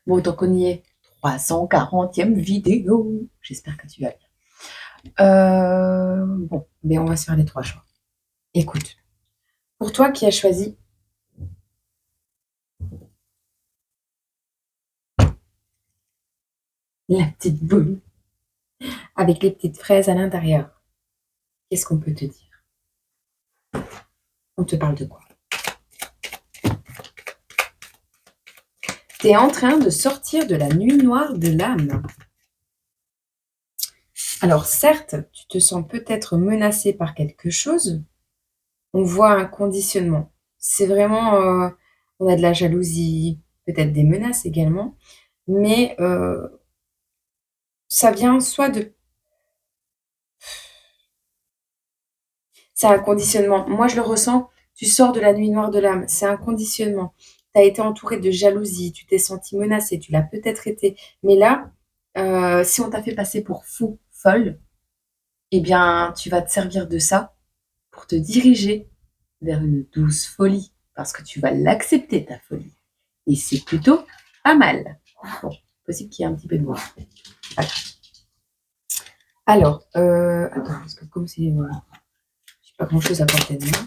Bon, donc on y est. 340e vidéo. J'espère que tu vas bien. Bon, mais on va se faire les 3 choix. Écoute, pour toi qui as choisi la petite boule avec les petites fraises à l'intérieur, qu'est-ce qu'on peut te dire? On te parle de quoi? Tu es en train de sortir de la nuit noire de l'âme. Alors certes, tu te sens peut-être menacé par quelque chose. On voit un conditionnement. C'est vraiment, on a de la jalousie, peut-être des menaces également, mais ça vient soit de... C'est un conditionnement. Moi, je le ressens. Tu sors de la nuit noire de l'âme. C'est un conditionnement. Tu as été entouré de jalousie. Tu t'es senti menacé. Tu l'as peut-être été. Mais là, si on t'a fait passer pour fou, folle, eh bien, tu vas te servir de ça pour te diriger vers une douce folie. Parce que tu vas l'accepter, ta folie. Et c'est plutôt pas mal. Bon, possible qu'il y ait un petit peu de bruit. Alors, attends, parce que comme c'est... j'ai pas grand-chose à porter de main.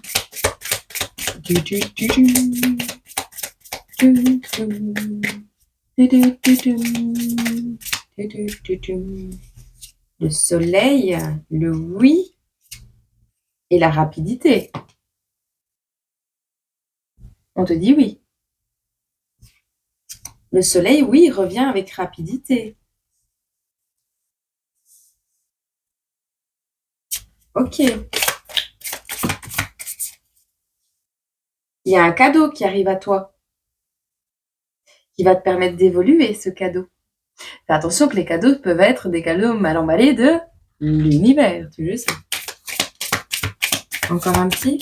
Le soleil, le oui et la rapidité. On te dit oui. Le soleil, oui, revient avec rapidité. Ok. Il y a un cadeau qui arrive à toi, qui va te permettre d'évoluer, ce cadeau. Fais attention que les cadeaux peuvent être des cadeaux mal emballés de l'univers, tu le sais. Encore un petit.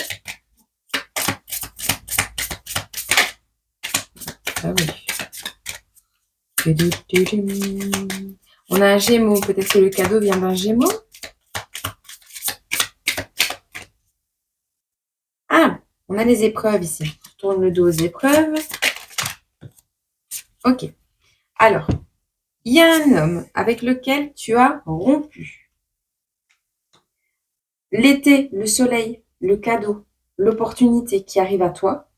Ah oui. On a un Gémeaux. Peut-être que le cadeau vient d'un Gémeaux. Ah, on a les épreuves ici. Je tourne le dos aux épreuves. Ok. Alors, il y a un homme avec lequel tu as rompu. L'été, le soleil, le cadeau, l'opportunité qui arrive à toi,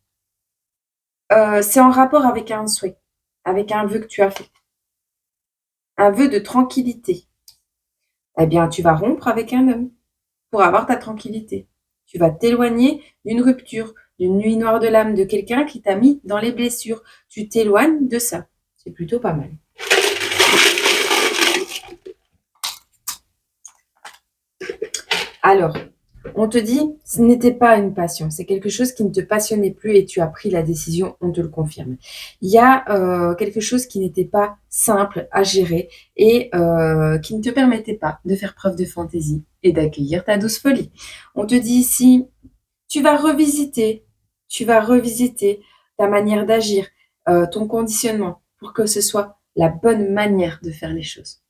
c'est en rapport avec un souhait, avec un vœu que tu as fait. Un vœu de tranquillité. Eh bien, tu vas rompre avec un homme pour avoir ta tranquillité. Tu vas t'éloigner d'une rupture, d'une nuit noire de l'âme, de quelqu'un qui t'a mis dans les blessures. Tu t'éloignes de ça. C'est plutôt pas mal. Alors, on te dit, ce n'était pas une passion, c'est quelque chose qui ne te passionnait plus et tu as pris la décision, on te le confirme. Il y a quelque chose qui n'était pas simple à gérer et qui ne te permettait pas de faire preuve de fantaisie et d'accueillir ta douce folie. On te dit ici, tu vas revisiter ta manière d'agir, ton conditionnement pour que ce soit la bonne manière de faire les choses.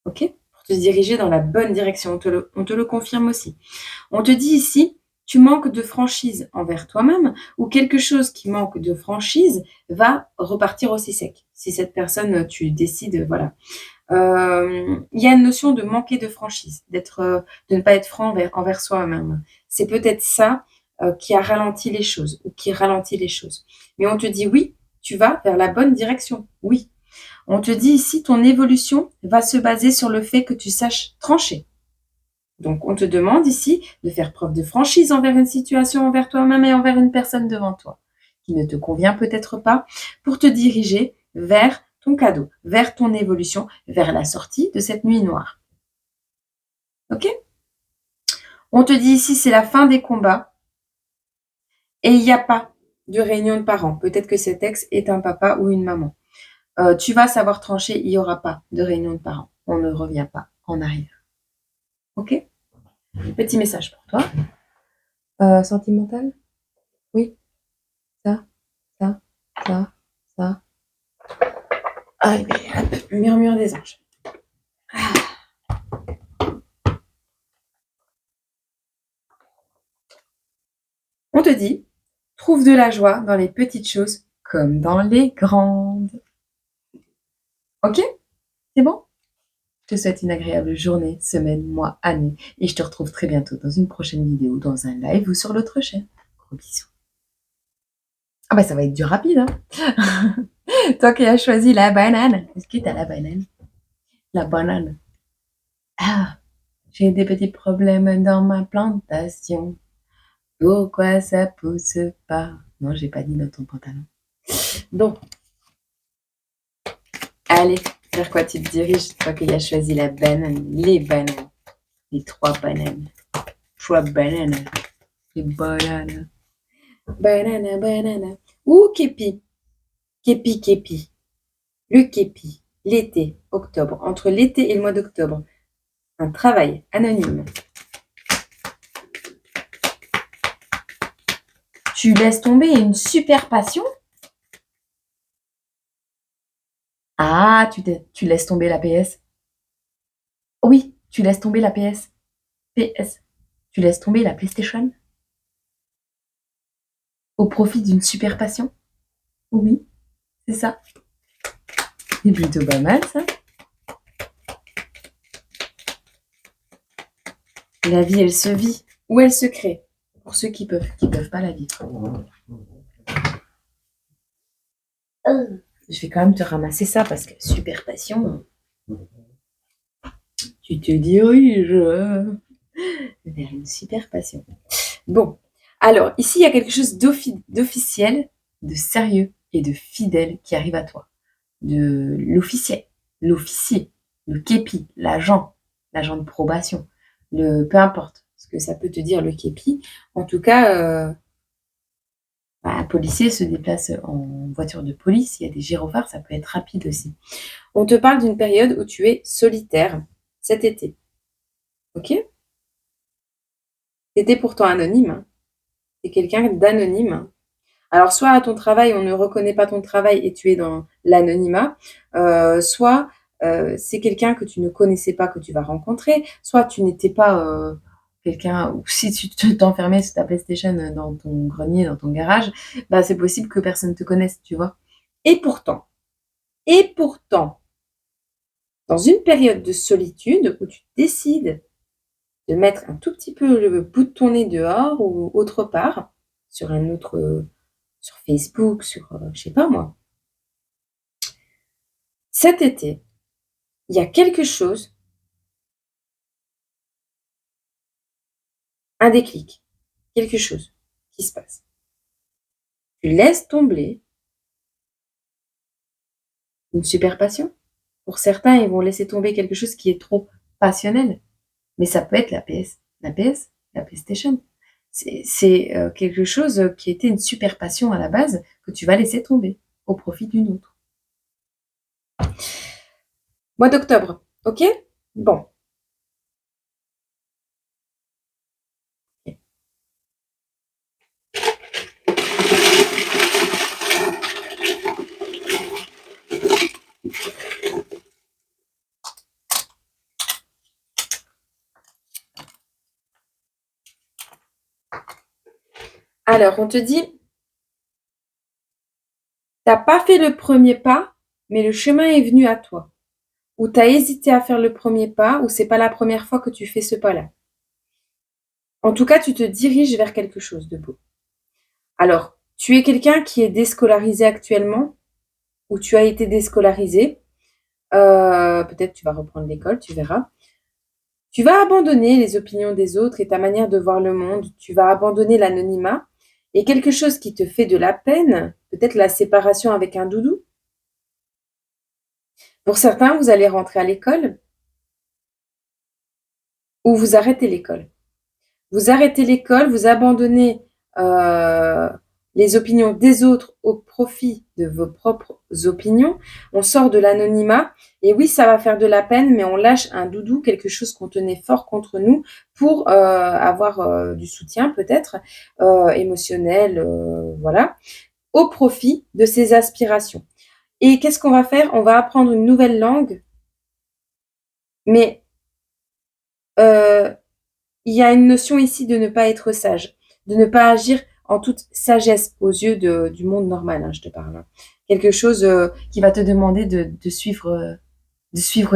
Ok ? Te diriger dans la bonne direction. On te le confirme aussi. On te dit ici, tu manques de franchise envers toi-même ou quelque chose qui manque de franchise va repartir aussi sec. Si cette personne, tu décides, voilà. Il y a une notion de manquer de franchise, de ne pas être franc envers soi-même. C'est peut-être ça qui a ralenti les choses ou qui ralentit les choses. Mais on te dit oui, tu vas vers la bonne direction. Oui, on te dit ici, ton évolution va se baser sur le fait que tu saches trancher. Donc, on te demande ici de faire preuve de franchise envers une situation, envers toi-même et envers une personne devant toi, qui ne te convient peut-être pas, pour te diriger vers ton cadeau, vers ton évolution, vers la sortie de cette nuit noire. Ok ? On te dit ici, c'est la fin des combats et il n'y a pas de réunion de parents. Peut-être que cet ex est un papa ou une maman. Tu vas savoir trancher, il n'y aura pas de réunion de parents. On ne revient pas en arrière. Ok ? Petit message pour toi. Sentimental ? Oui. Ça, ça, ça. Allez, hop, murmure des anges. On te dit, trouve de la joie dans les petites choses comme dans les grandes. Ok? C'est bon? Je te souhaite une agréable journée, semaine, mois, année, et je te retrouve très bientôt dans une prochaine vidéo, dans un live ou sur l'autre chaîne. Gros bisous. Ah bah ça va être du rapide, hein. Toi qui as choisi la banane. Est-ce que t'as la banane? La banane. Ah, j'ai des petits problèmes dans ma plantation. Pourquoi ça pousse pas? Non, j'ai pas dit dans ton pantalon. Bon, allez, vers quoi tu te diriges? Toi qui as choisi la banane, les bananes, les 3 bananes. 3 bananes, les bananes. Banana, banana. Ouh, képi. Képi, képi. Le képi. L'été, octobre. Entre l'été et le mois d'octobre. Un travail anonyme. Tu laisses tomber une super passion? Ah, tu laisses tomber la PS. Oui, tu laisses tomber la PS. PS. Tu laisses tomber la PlayStation au profit d'une super passion? Oui, c'est ça. C'est plutôt pas mal, ça. La vie, elle se vit ou elle se crée. Pour ceux qui peuvent pas la vivre. Je vais quand même te ramasser ça parce que super passion. Tu te diriges vers une super passion. Bon, alors ici il y a quelque chose d'officiel, de sérieux et de fidèle qui arrive à toi. De l'officier, le képi, l'agent de probation, peu importe ce que ça peut te dire le képi. En tout cas, un policier se déplace en voiture de police, il y a des gyrophares, ça peut être rapide aussi. On te parle d'une période où tu es solitaire cet été. Ok? Tu étais pourtant anonyme. Hein. Tu es quelqu'un d'anonyme. Hein. Alors, soit à ton travail, on ne reconnaît pas ton travail et tu es dans l'anonymat, soit c'est quelqu'un que tu ne connaissais pas que tu vas rencontrer, soit tu n'étais pas quelqu'un, ou si tu t'enfermais sur ta PlayStation dans ton grenier, dans ton garage, bah, c'est possible que personne ne te connaisse, tu vois. Et pourtant, dans une période de solitude où tu décides de mettre un tout petit peu le bout de ton nez dehors ou autre part, sur un autre, sur Facebook, sur, je sais pas moi. Cet été, il y a quelque chose, un déclic, quelque chose qui se passe. Tu laisses tomber une super passion. Pour certains, ils vont laisser tomber quelque chose qui est trop passionnel, mais ça peut être la PlayStation. C'est quelque chose qui était une super passion à la base que tu vas laisser tomber au profit d'une autre. Mois d'octobre, ok? Bon. Alors, on te dit, t'as pas fait le premier pas, mais le chemin est venu à toi. Ou t'as hésité à faire le premier pas, ou c'est pas la première fois que tu fais ce pas-là. En tout cas, tu te diriges vers quelque chose de beau. Alors, tu es quelqu'un qui est déscolarisé actuellement, ou tu as été déscolarisé. Peut-être tu vas reprendre l'école, tu verras. Tu vas abandonner les opinions des autres et ta manière de voir le monde. Tu vas abandonner l'anonymat. Et quelque chose qui te fait de la peine, peut-être la séparation avec un doudou. Pour certains, vous allez rentrer à l'école ou vous arrêtez l'école. Vous arrêtez l'école, vous abandonnez les opinions des autres au profit de vos propres opinions. On sort de l'anonymat et oui, ça va faire de la peine, mais on lâche un doudou, quelque chose qu'on tenait fort contre nous pour avoir du soutien peut-être émotionnel, voilà, au profit de ses aspirations. Et qu'est-ce qu'on va faire? On va apprendre une nouvelle langue, mais il y a une notion ici de ne pas être sage, de ne pas agir en toute sagesse aux yeux du monde normal, hein, je te parle. Hein. quelque chose qui va te demander de suivre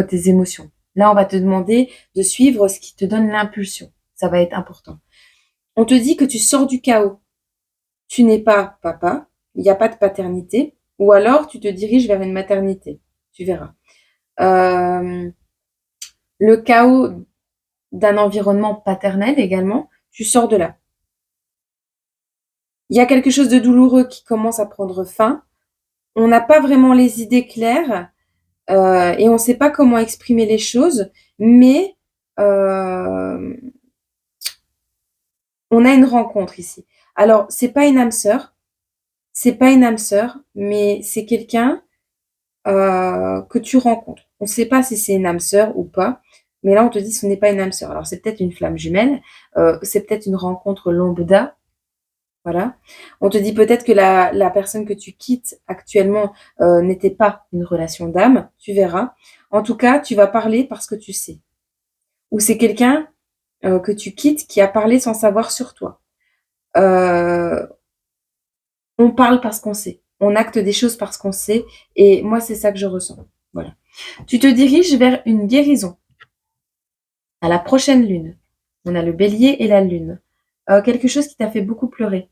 tes émotions. Là, on va te demander de suivre ce qui te donne l'impulsion. Ça va être important. On te dit que tu sors du chaos. Tu n'es pas papa, il n'y a pas de paternité, ou alors tu te diriges vers une maternité. Tu verras. Le chaos d'un environnement paternel également, tu sors de là. Il y a quelque chose de douloureux qui commence à prendre fin. On n'a pas vraiment les idées claires et on ne sait pas comment exprimer les choses, mais on a une rencontre ici. Alors, c'est pas une âme sœur, mais c'est quelqu'un que tu rencontres. On ne sait pas si c'est une âme sœur ou pas, mais là on te dit ce n'est pas une âme sœur. Alors c'est peut-être une flamme jumelle, c'est peut-être une rencontre lambda, voilà. On te dit peut-être que la personne que tu quittes actuellement n'était pas une relation d'âme, tu verras. En tout cas, tu vas parler parce que tu sais. Ou c'est quelqu'un que tu quittes qui a parlé sans savoir sur toi. On parle parce qu'on sait. On acte des choses parce qu'on sait. Et moi, c'est ça que je ressens. Voilà. Tu te diriges vers une guérison. À la prochaine lune. On a le bélier et la lune. Quelque chose qui t'a fait beaucoup pleurer.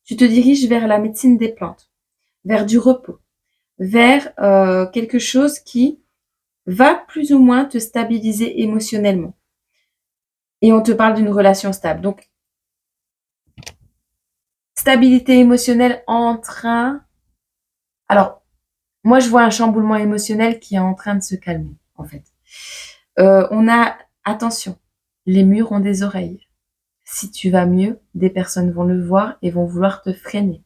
Tu te diriges vers la médecine des plantes. Vers du repos. Vers quelque chose qui va plus ou moins te stabiliser émotionnellement. Et on te parle d'une relation stable. Donc, stabilité émotionnelle en train... Alors, moi, je vois un chamboulement émotionnel qui est en train de se calmer, en fait. On a... Attention, les murs ont des oreilles. Si tu vas mieux, des personnes vont le voir et vont vouloir te freiner.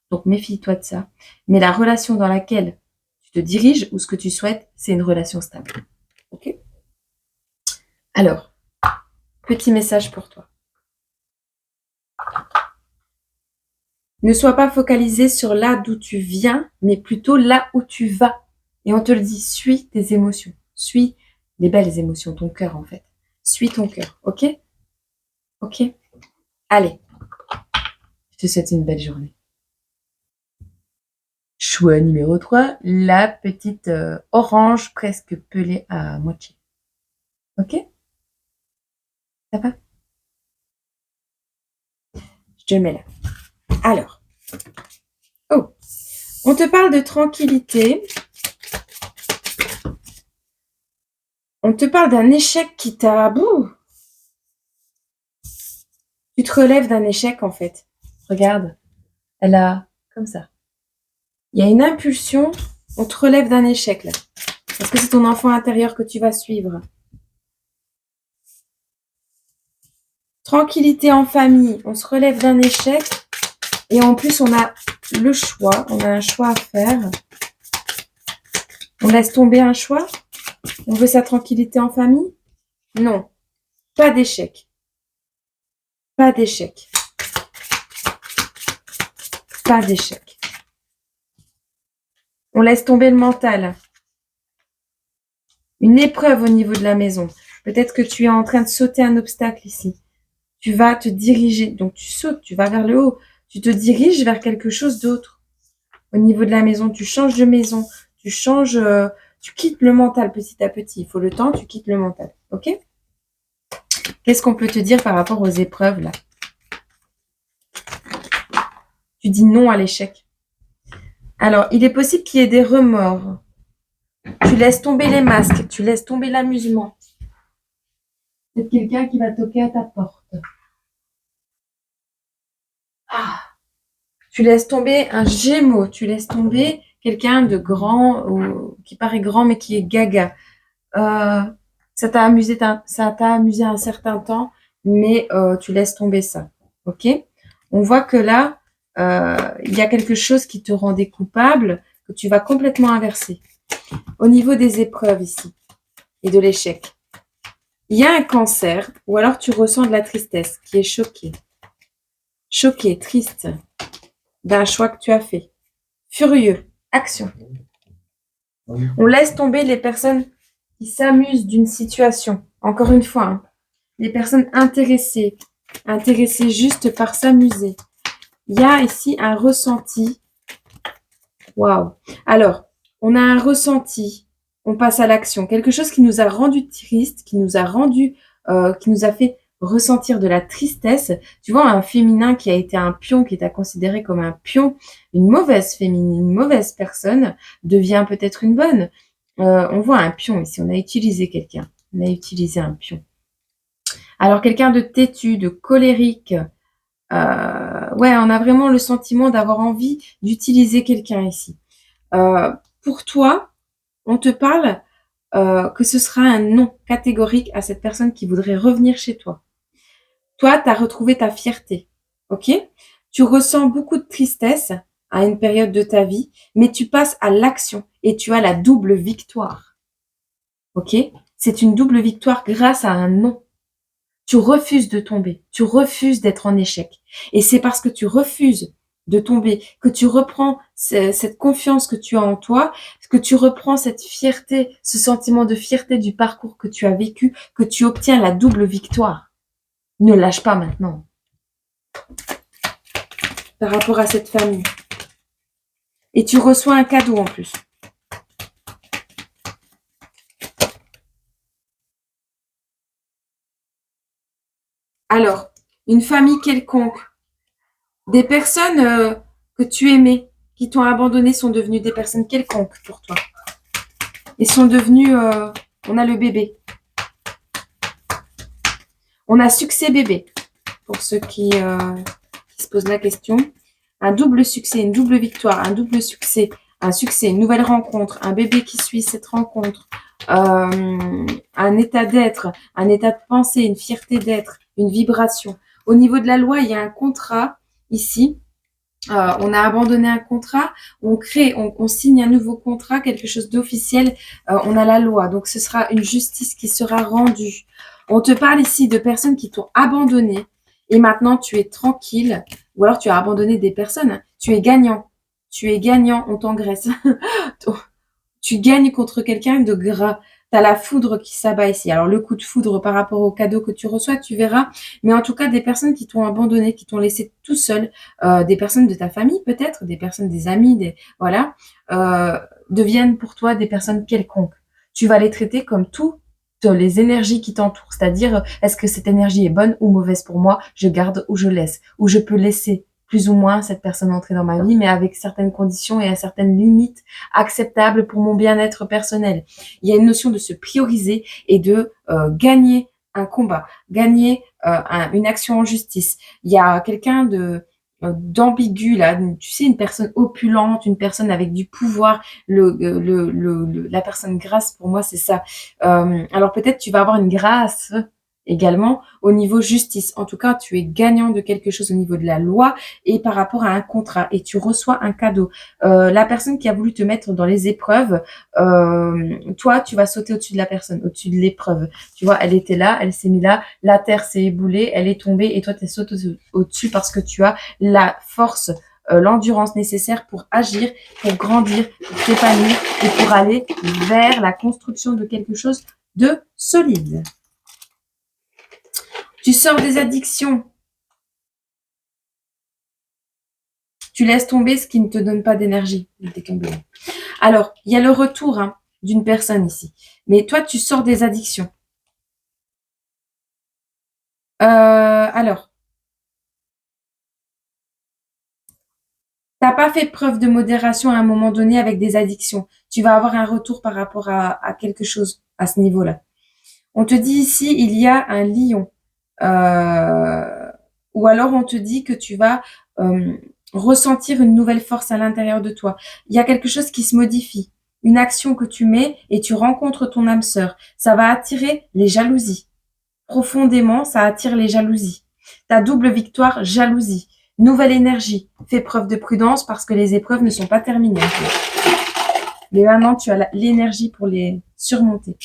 Donc, méfie-toi de ça. Mais la relation dans laquelle tu te diriges ou ce que tu souhaites, c'est une relation stable. Ok ? Alors, petit message pour toi. Ne sois pas focalisé sur là d'où tu viens, mais plutôt là où tu vas. Et on te le dit, suis tes émotions. Suis les belles émotions, ton cœur en fait. Suis ton cœur, ok ? Ok ? Allez, je te souhaite une belle journée. Choix numéro 3, la petite orange presque pelée à moitié. Ok ? Ça va ? Je te le mets là. Alors, on te parle de tranquillité. On te parle d'un échec qui t'a... Tu te relèves d'un échec en fait. Regarde, elle a comme ça. Il y a une impulsion, on te relève d'un échec là. Parce que c'est ton enfant intérieur que tu vas suivre. Tranquillité en famille, on se relève d'un échec. Et en plus, on a le choix, on a un choix à faire. On laisse tomber un choix. On veut sa tranquillité en famille. Non, pas d'échec. Pas d'échec. Pas d'échec. On laisse tomber le mental. Une épreuve au niveau de la maison. Peut-être que tu es en train de sauter un obstacle ici. Tu vas te diriger. Donc, tu sautes, tu vas vers le haut. Tu te diriges vers quelque chose d'autre. Au niveau de la maison, tu changes de maison. Tu changes... tu quittes le mental petit à petit. Il faut le temps, tu quittes le mental. Ok ? Qu'est-ce qu'on peut te dire par rapport aux épreuves, là ? Tu dis non à l'échec. Alors, il est possible qu'il y ait des remords. Tu laisses tomber les masques. Tu laisses tomber l'amusement. C'est quelqu'un qui va toquer à ta porte. Ah. Tu laisses tomber un Gémeaux. Tu laisses tomber quelqu'un de grand, qui paraît grand, mais qui est gaga. Ça t'a amusé un certain temps, mais tu laisses tomber ça. Ok ? On voit que là, il y a quelque chose qui te rendait coupable, que tu vas complètement inverser. Au niveau des épreuves ici, et de l'échec, il y a un cancer, ou alors tu ressens de la tristesse, qui est choqué. Choqué, triste, d'un choix que tu as fait. Furieux, action. On laisse tomber les personnes qui s'amusent d'une situation. Encore une fois, hein, les personnes intéressées juste par s'amuser. Il y a ici un ressenti Waouh! Alors, on a un ressenti, on passe à l'action. Quelque chose qui nous a rendu triste, qui nous a fait ressentir de la tristesse. Tu vois, un féminin qui a été un pion, qui t'a considéré comme un pion, une mauvaise féminine, une mauvaise personne, devient peut-être une bonne. On voit un pion ici, on a utilisé quelqu'un. On a utilisé un pion. Alors, quelqu'un de têtu, de colérique, ouais, on a vraiment le sentiment d'avoir envie d'utiliser quelqu'un ici. Pour toi, on te parle que ce sera un non catégorique à cette personne qui voudrait revenir chez toi. Toi, tu as retrouvé ta fierté, ok? Tu ressens beaucoup de tristesse à une période de ta vie, mais tu passes à l'action et tu as la double victoire, ok? C'est une double victoire grâce à un non. Tu refuses de tomber, tu refuses d'être en échec. Et c'est parce que tu refuses de tomber que tu reprends cette confiance que tu as en toi, que tu reprends cette fierté, ce sentiment de fierté du parcours que tu as vécu, que tu obtiens la double victoire. Ne lâche pas maintenant par rapport à cette famille. Et tu reçois un cadeau en plus. Alors, une famille quelconque, des personnes que tu aimais, qui t'ont abandonné, sont devenues des personnes quelconques pour toi. Ils sont devenus... on a le bébé. On a succès bébé, pour ceux qui se posent la question. Un double succès, une double victoire, un double succès, un succès, une nouvelle rencontre, un bébé qui suit cette rencontre, un état d'être, un état de pensée, une fierté d'être, une vibration. Au niveau de la loi, il y a un contrat ici. On a abandonné un contrat, on signe un nouveau contrat, quelque chose d'officiel. On a la loi, donc ce sera une justice qui sera rendue. On te parle ici de personnes qui t'ont abandonné et maintenant tu es tranquille, ou alors tu as abandonné des personnes. Tu es gagnant, on t'engraisse. Tu gagnes contre quelqu'un de gras. Tu as la foudre qui s'abat ici. Alors, le coup de foudre par rapport au cadeau que tu reçois, tu verras. Mais en tout cas, des personnes qui t'ont abandonné, qui t'ont laissé tout seul, des personnes de ta famille peut-être, des personnes, des amis, voilà, deviennent pour toi des personnes quelconques. Tu vas les traiter comme toutes les énergies qui t'entourent. C'est-à-dire, est-ce que cette énergie est bonne ou mauvaise pour moi? Je garde ou je laisse. Ou je peux laisser plus ou moins cette personne entrer dans ma vie, mais avec certaines conditions et à certaines limites acceptables pour mon bien-être personnel. Il y a une notion de se prioriser et de gagner un combat, gagner une action en justice. Il y a quelqu'un d'ambigu là, tu sais, une personne opulente, une personne avec du pouvoir. La personne grasse, pour moi, c'est ça. Alors peut-être tu vas avoir une grâce également au niveau justice. En tout cas, tu es gagnant de quelque chose au niveau de la loi et par rapport à un contrat et tu reçois un cadeau. La personne qui a voulu te mettre dans les épreuves, toi, tu vas sauter au-dessus de la personne, au-dessus de l'épreuve. Tu vois, elle était là, elle s'est mise là, la terre s'est éboulée, elle est tombée et toi, tu sautes au-dessus parce que tu as la force, l'endurance nécessaire pour agir, pour grandir, pour t'épanouir et pour aller vers la construction de quelque chose de solide. Tu sors des addictions. Tu laisses tomber ce qui ne te donne pas d'énergie. Alors, il y a le retour d'une personne ici. Mais toi, tu sors des addictions. Alors, t'as pas fait preuve de modération à un moment donné avec des addictions. Tu vas avoir un retour par rapport à quelque chose à ce niveau-là. On te dit ici, il y a un lion. Ou alors on te dit que tu vas ressentir une nouvelle force à l'intérieur de toi. Il y a quelque chose qui se modifie. Une action que tu mets et tu rencontres ton âme sœur. Ça va attirer les jalousies. Profondément, ça attire les jalousies. Ta double victoire, jalousie. Nouvelle énergie. Fais preuve de prudence parce que les épreuves ne sont pas terminées. Mais maintenant, tu as l'énergie pour les surmonter.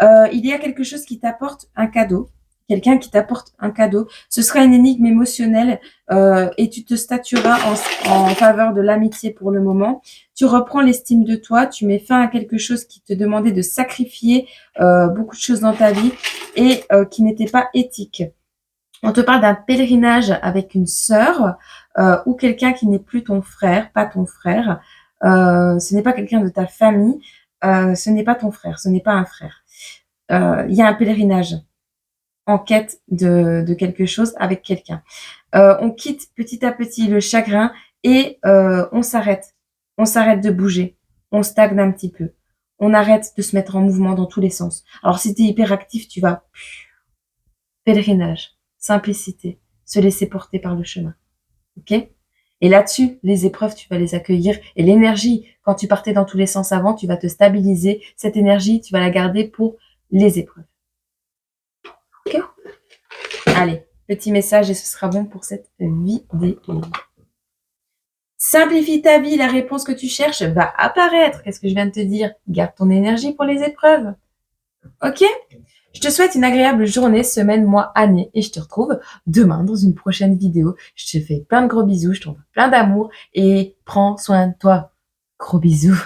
Il y a quelque chose qui t'apporte un cadeau. Quelqu'un qui t'apporte un cadeau. Ce sera une énigme émotionnelle et tu te statueras en faveur de l'amitié pour le moment. Tu reprends l'estime de toi. Tu mets fin à quelque chose qui te demandait de sacrifier beaucoup de choses dans ta vie et qui n'était pas éthique. On te parle d'un pèlerinage avec une sœur ou quelqu'un qui n'est plus ton frère, pas ton frère. ce n'est pas quelqu'un de ta famille, ce n'est pas ton frère, ce n'est pas un frère. Il y a un pèlerinage en quête de quelque chose avec quelqu'un. On quitte petit à petit le chagrin et on s'arrête. On s'arrête de bouger. On stagne un petit peu. On arrête de se mettre en mouvement dans tous les sens. Alors si tu es hyperactif, tu vas pèlerinage, simplicité, se laisser porter par le chemin. Ok? Et là-dessus, les épreuves, tu vas les accueillir. Et l'énergie, quand tu partais dans tous les sens avant, tu vas te stabiliser. Cette énergie, tu vas la garder pour les épreuves. Ok? Allez, petit message et ce sera bon pour cette vidéo. Simplifie ta vie, la réponse que tu cherches va apparaître. Qu'est-ce que je viens de te dire? Garde ton énergie pour les épreuves. Ok? Je te souhaite une agréable journée, semaine, mois, année et je te retrouve demain dans une prochaine vidéo. Je te fais plein de gros bisous, je t'envoie plein d'amour et prends soin de toi. Gros bisous.